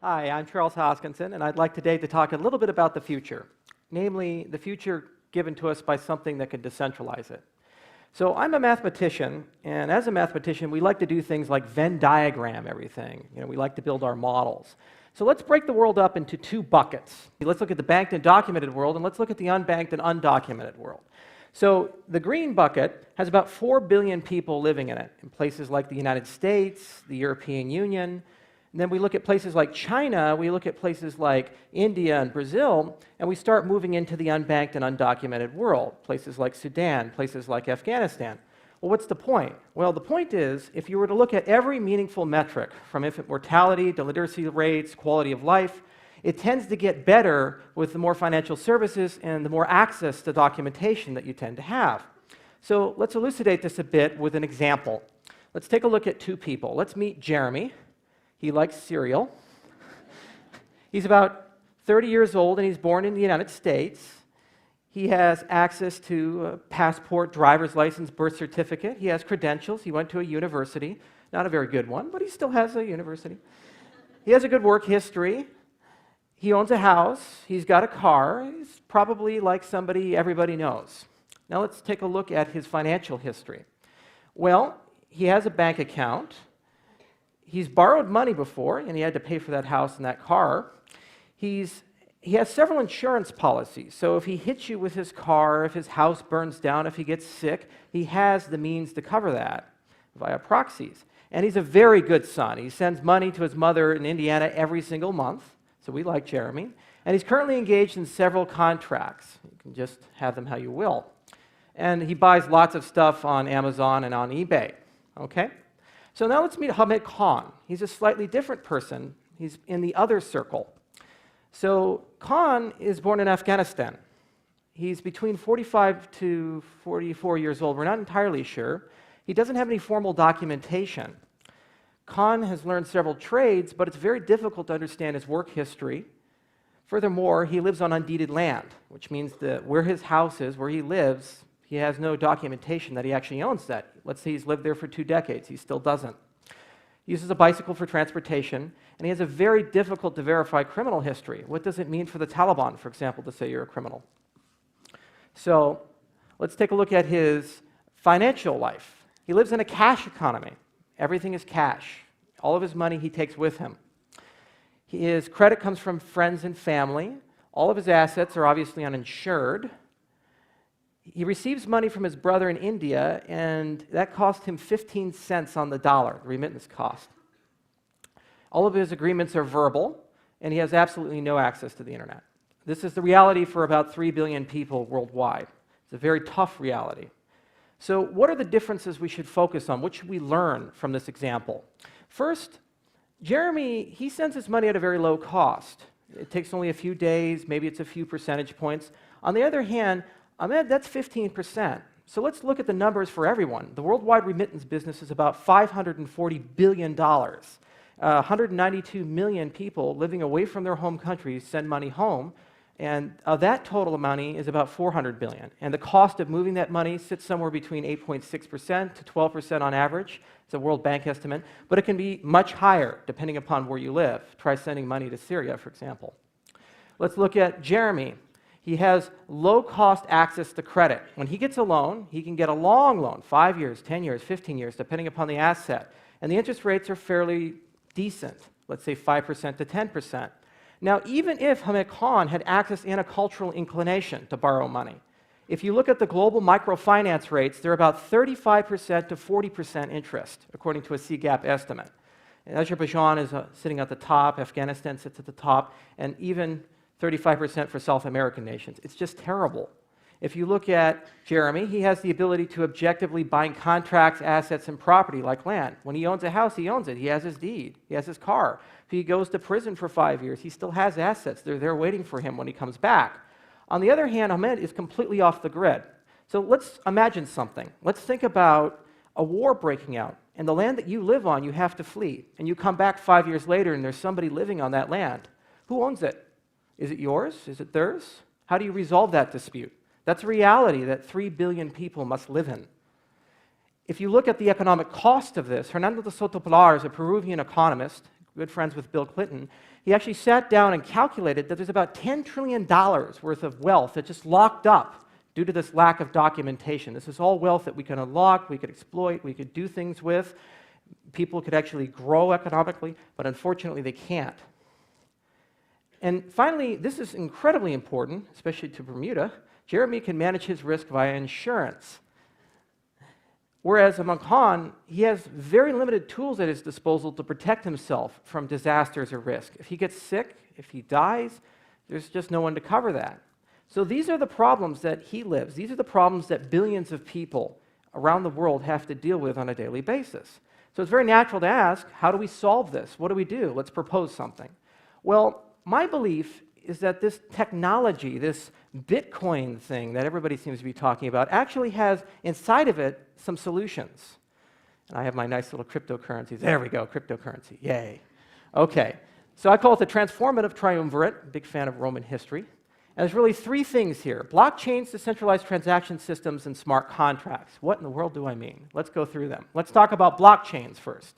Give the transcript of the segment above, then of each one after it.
Hi, I'm Charles Hoskinson, and I'd like today to talk a little bit about the future, namely the future given to us by something that can decentralize it. So I'm a mathematician, and as a mathematician, we like to do things like Venn diagram everything. We like to build our models. So let's break the world up into two buckets. Let's look at the banked and documented world, and let's look at the unbanked and undocumented world. So the green bucket has about 4 billion people living in it, in places like the United States, the European Union. And then we look at places like China, we look at places like India and Brazil, and we start moving into the unbanked and undocumented world, places like Sudan, places like Afghanistan. Well, what's the point? Well, the point is, if you were to look at every meaningful metric, from infant mortality to literacy rates, quality of life, it tends to get better with the more financial services and the more access to documentation that you tend to have. So let's elucidate this a bit with an example. Let's take a look at two people. Let's meet Jeremy. He likes cereal. He's about 30 years old, and he's born in the United States. He has access to a passport, driver's license, birth certificate. He has credentials. He went to a university. Not a very good one, but he still has a university. He has a good work history. He owns a house. He's got a car. He's probably like somebody everybody knows. Now let's take a look at his financial history. Well, he has a bank account. He's borrowed money before, and he had to pay for that house and that car. He has several insurance policies, so if he hits you with his car, if his house burns down, if he gets sick, he has the means to cover that via proxies. And he's a very good son. He sends money to his mother in Indiana every single month, so we like Jeremy. And he's currently engaged in several contracts. You can just have them how you will. And he buys lots of stuff on Amazon and on eBay, okay? So now let's meet Hamid Khan. He's a slightly different person. He's in the other circle. So Khan is born in Afghanistan. He's between 45 to 44 years old. We're not entirely sure. He doesn't have any formal documentation. Khan has learned several trades, but it's very difficult to understand his work history. Furthermore, he lives on undeeded land, which means that where his house is, where he lives, he has no documentation that he actually owns that. Let's say he's lived there for 2 decades. He still doesn't. He uses a bicycle for transportation, and he has a very difficult to verify criminal history. What does it mean for the Taliban, for example, to say you're a criminal? So let's take a look at his financial life. He lives in a cash economy. Everything is cash. All of his money he takes with him. His credit comes from friends and family. All of his assets are obviously uninsured. He receives money from his brother in India, and that cost him 15 cents on the dollar, the remittance cost. All of his agreements are verbal, and he has absolutely no access to the internet. This is the reality for about 3 billion people worldwide. It's a very tough reality. So what are the differences we should focus on? What should we learn from this example? First, Jeremy, he sends his money at a very low cost. It takes only a few days, maybe it's a few percentage points. On the other hand, Ahmed, that's 15%. So let's look at the numbers for everyone. The worldwide remittance business is about $540 billion. 192 million people living away from their home countries send money home, and that total money is about $400 billion. And the cost of moving that money sits somewhere between 8.6% to 12% on average. It's a World Bank estimate, but it can be much higher depending upon where you live. Try sending money to Syria, for example. Let's look at Jeremy. He has low-cost access to credit. When he gets a loan, he can get a long loan, 5 years, 10 years, 15 years, depending upon the asset. And the interest rates are fairly decent, let's say 5% to 10%. Now, even if Hamid Khan had access and a cultural inclination to borrow money, if you look at the global microfinance rates, they're about 35% to 40% interest, according to a CGAP estimate. And Azerbaijan is sitting at the top, Afghanistan sits at the top, and even 35% for South American nations. It's just terrible. If you look at Jeremy, he has the ability to objectively bind contracts, assets, and property like land. When he owns a house, he owns it. He has his deed. He has his car. If he goes to prison for 5 years, he still has assets. They're there waiting for him when he comes back. On the other hand, Ahmed is completely off the grid. So let's imagine something. Let's think about a war breaking out, and the land that you live on, you have to flee. And you come back 5 years later, and there's somebody living on that land. Who owns it? Is it yours? Is it theirs? How do you resolve that dispute? That's a reality that 3 billion people must live in. If you look at the economic cost of this, Hernando de Soto Pilar is a Peruvian economist, good friends with Bill Clinton, he actually sat down and calculated that there's about $10 trillion worth of wealth that's just locked up due to this lack of documentation. This is all wealth that we can unlock, we could exploit, we could do things with. People could actually grow economically, but unfortunately they can't. And finally, this is incredibly important, especially to Bermuda. Jeremy can manage his risk via insurance. Whereas among Han, he has very limited tools at his disposal to protect himself from disasters or risk. If he gets sick, if he dies, there's just no one to cover that. So these are the problems that he lives. These are the problems that billions of people around the world have to deal with on a daily basis. So it's very natural to ask, how do we solve this? What do we do? Let's propose something. Well, my belief is that this technology, this Bitcoin thing that everybody seems to be talking about, actually has inside of it some solutions. And I have my nice little cryptocurrencies. There we go, cryptocurrency, yay. Okay, so I call it the transformative triumvirate, big fan of Roman history. And there's really three things here: blockchains, decentralized transaction systems, and smart contracts. What in the world do I mean? Let's go through them. Let's talk about blockchains first.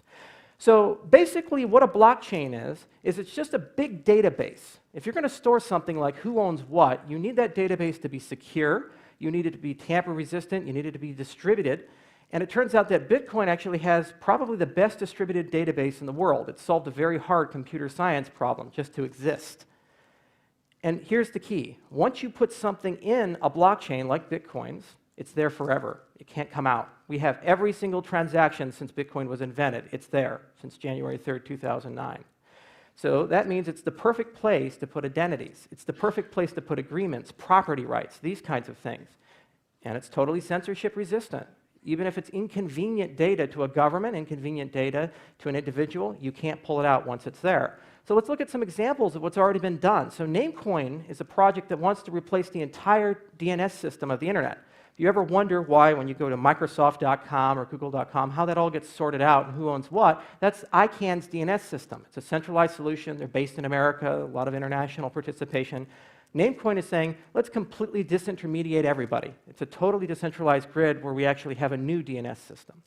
So basically what a blockchain is it's just a big database. If you're going to store something like who owns what, you need that database to be secure, you need it to be tamper resistant, you need it to be distributed. And it turns out that Bitcoin actually has probably the best distributed database in the world. It solved a very hard computer science problem just to exist. And here's the key. Once you put something in a blockchain like Bitcoin's, it's there forever. It can't come out. We have every single transaction since Bitcoin was invented. It's there since January 3rd, 2009. So that means it's the perfect place to put identities. It's the perfect place to put agreements, property rights, these kinds of things. And it's totally censorship resistant. Even if it's inconvenient data to a government, inconvenient data to an individual, you can't pull it out once it's there. So let's look at some examples of what's already been done. So Namecoin is a project that wants to replace the entire DNS system of the internet. If you ever wonder why, when you go to Microsoft.com or Google.com, how that all gets sorted out and who owns what, that's ICANN's DNS system. It's a centralized solution. They're based in America, a lot of international participation. Namecoin is saying, let's completely disintermediate everybody. It's a totally decentralized grid where we actually have a new DNS system.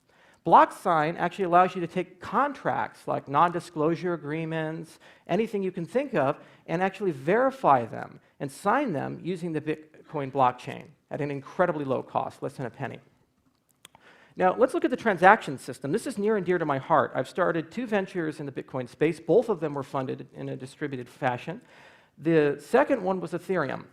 BlockSign actually allows you to take contracts like non-disclosure agreements, anything you can think of, and actually verify them and sign them using the Bitcoin blockchain at an incredibly low cost, less than a penny. Now, let's look at the transaction system. This is near and dear to my heart. I've started 2 ventures in the Bitcoin space. Both of them were funded in a distributed fashion. The second one was Ethereum.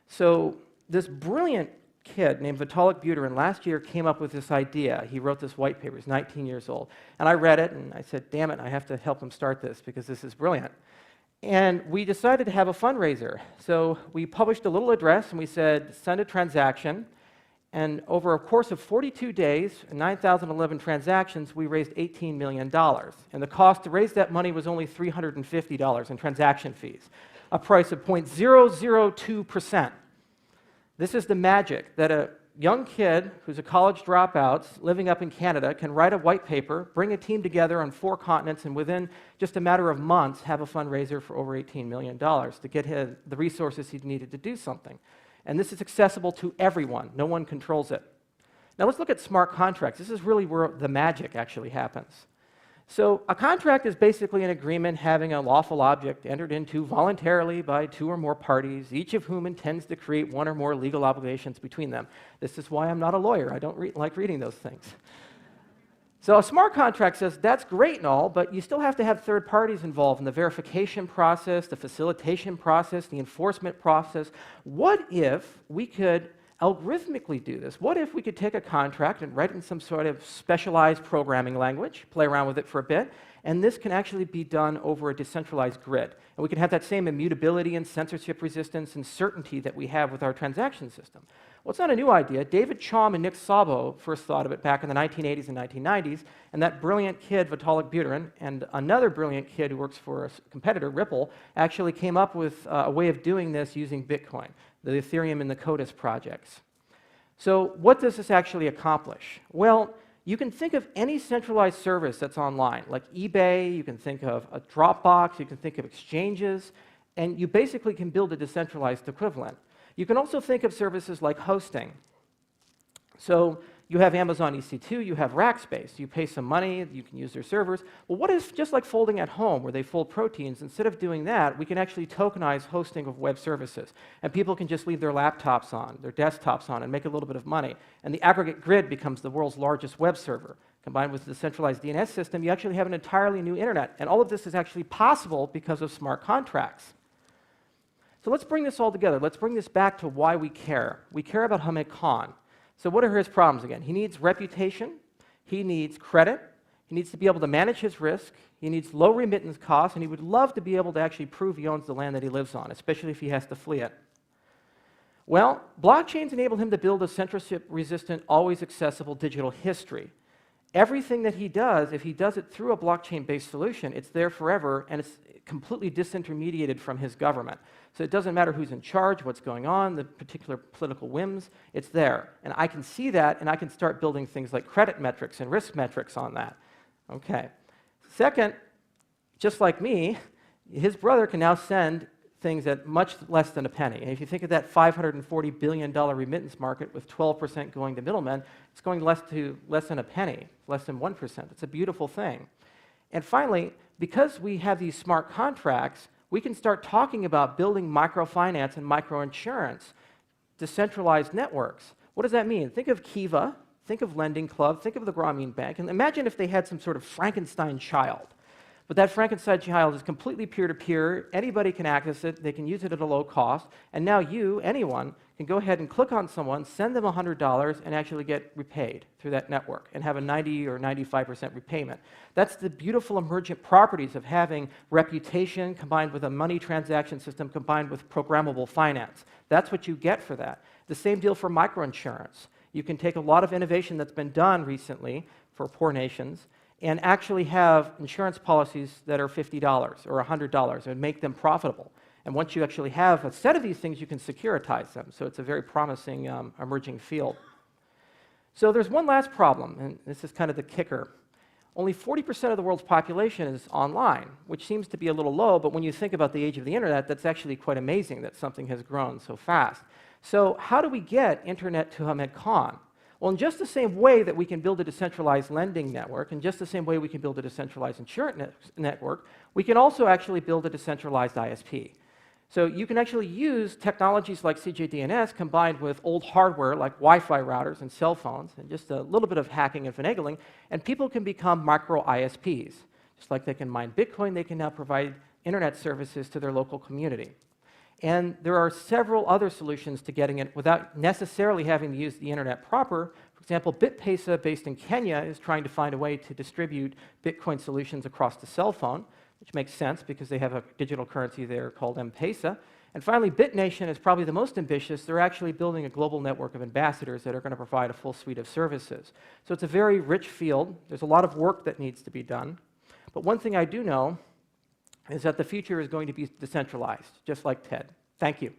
So this brilliant kid named Vitalik Buterin last year came up with this idea. He wrote this white paper. He's 19 years old. And I read it, and I said, damn it, I have to help him start this because this is brilliant. And we decided to have a fundraiser. So we published a little address, and we said, send a transaction. And over a course of 42 days, 9,011 transactions, we raised $18 million. And the cost to raise that money was only $350 in transaction fees, a price of 0.002%. This is the magic that a young kid who's a college dropout living up in Canada can write a white paper, bring a team together on 4 continents, and within just a matter of months have a fundraiser for over $18 million to get the resources he needed to do something. And this is accessible to everyone. No one controls it. Now let's look at smart contracts. This is really where the magic actually happens. So a contract is basically an agreement having a lawful object entered into voluntarily by 2 or more parties, each of whom intends to create 1 or more legal obligations between them. This is why I'm not a lawyer. I don't like reading those things. So a smart contract says, that's great and all, but you still have to have third parties involved in the verification process, the facilitation process, the enforcement process. What if we could algorithmically do this? What if we could take a contract and write it in some sort of specialized programming language, play around with it for a bit, and this can actually be done over a decentralized grid. And we can have that same immutability and censorship resistance and certainty that we have with our transaction system. Well, it's not a new idea. David Chaum and Nick Szabo first thought of it back in the 1980s and 1990s, and that brilliant kid, Vitalik Buterin, and another brilliant kid who works for a competitor, Ripple, actually came up with a way of doing this using Bitcoin, the Ethereum and the Codis projects. So what does this actually accomplish? Well, you can think of any centralized service that's online, like eBay, you can think of a Dropbox, you can think of exchanges, and you basically can build a decentralized equivalent. You can also think of services like hosting. So You have Amazon EC2, you have rack space. You pay some money, you can use their servers. Well, what if, just like folding at home, where they fold proteins, instead of doing that, we can actually tokenize hosting of web services. And people can just leave their laptops on, their desktops on, and make a little bit of money. And the aggregate grid becomes the world's largest web server. Combined with the decentralized DNS system, you actually have an entirely new internet. And all of this is actually possible because of smart contracts. So let's bring this all together. Let's bring this back to why we care. We care about Hamed Khan. So what are his problems again? He needs reputation, he needs credit, he needs to be able to manage his risk, he needs low remittance costs, and he would love to be able to actually prove he owns the land that he lives on, especially if he has to flee it. Well, blockchains enable him to build a censorship-resistant, always accessible digital history. Everything that he does, if he does it through a blockchain-based solution, it's there forever, and it's completely disintermediated from his government. So it doesn't matter who's in charge, what's going on, the particular political whims, it's there. And I can see that, and I can start building things like credit metrics and risk metrics on that. Okay. Second, just like me, his brother can now send things at much less than a penny. And if you think of that $540 billion remittance market with 12% going to middlemen, it's going less than a penny, less than 1%. It's a beautiful thing. And finally, because we have these smart contracts, we can start talking about building microfinance and microinsurance, decentralized networks. What does that mean? Think of Kiva, think of Lending Club, think of the Grameen Bank, and imagine if they had some sort of Frankenstein child. But that Frankenstein child is completely peer-to-peer. Anybody can access it. They can use it at a low cost. And now you, anyone, can go ahead and click on someone, send them $100, and actually get repaid through that network and have a 90 or 95% repayment. That's the beautiful emergent properties of having reputation combined with a money transaction system combined with programmable finance. That's what you get for that. The same deal for microinsurance. You can take a lot of innovation that's been done recently for poor nations and actually have insurance policies that are $50 or $100 and make them profitable. And once you actually have a set of these things, you can securitize them. So it's a very promising emerging field. So there's one last problem, and this is kind of the kicker. Only 40% of the world's population is online, which seems to be a little low, but when you think about the age of the internet, that's actually quite amazing that something has grown so fast. So how do we get internet to Hamed Khan? Well, in just the same way that we can build a decentralized lending network, in just the same way we can build a decentralized insurance network, we can also actually build a decentralized ISP. So you can actually use technologies like CJDNS combined with old hardware like Wi-Fi routers and cell phones, and just a little bit of hacking and finagling, and people can become micro ISPs. Just like they can mine Bitcoin, they can now provide internet services to their local community. And there are several other solutions to getting it without necessarily having to use the internet proper. For example, BitPesa, based in Kenya, is trying to find a way to distribute Bitcoin solutions across the cell phone, which makes sense because they have a digital currency there called M-Pesa. And finally, BitNation is probably the most ambitious. They're actually building a global network of ambassadors that are going to provide a full suite of services. So it's a very rich field. There's a lot of work that needs to be done. But one thing I do know is that the future is going to be decentralized, just like TED. Thank you.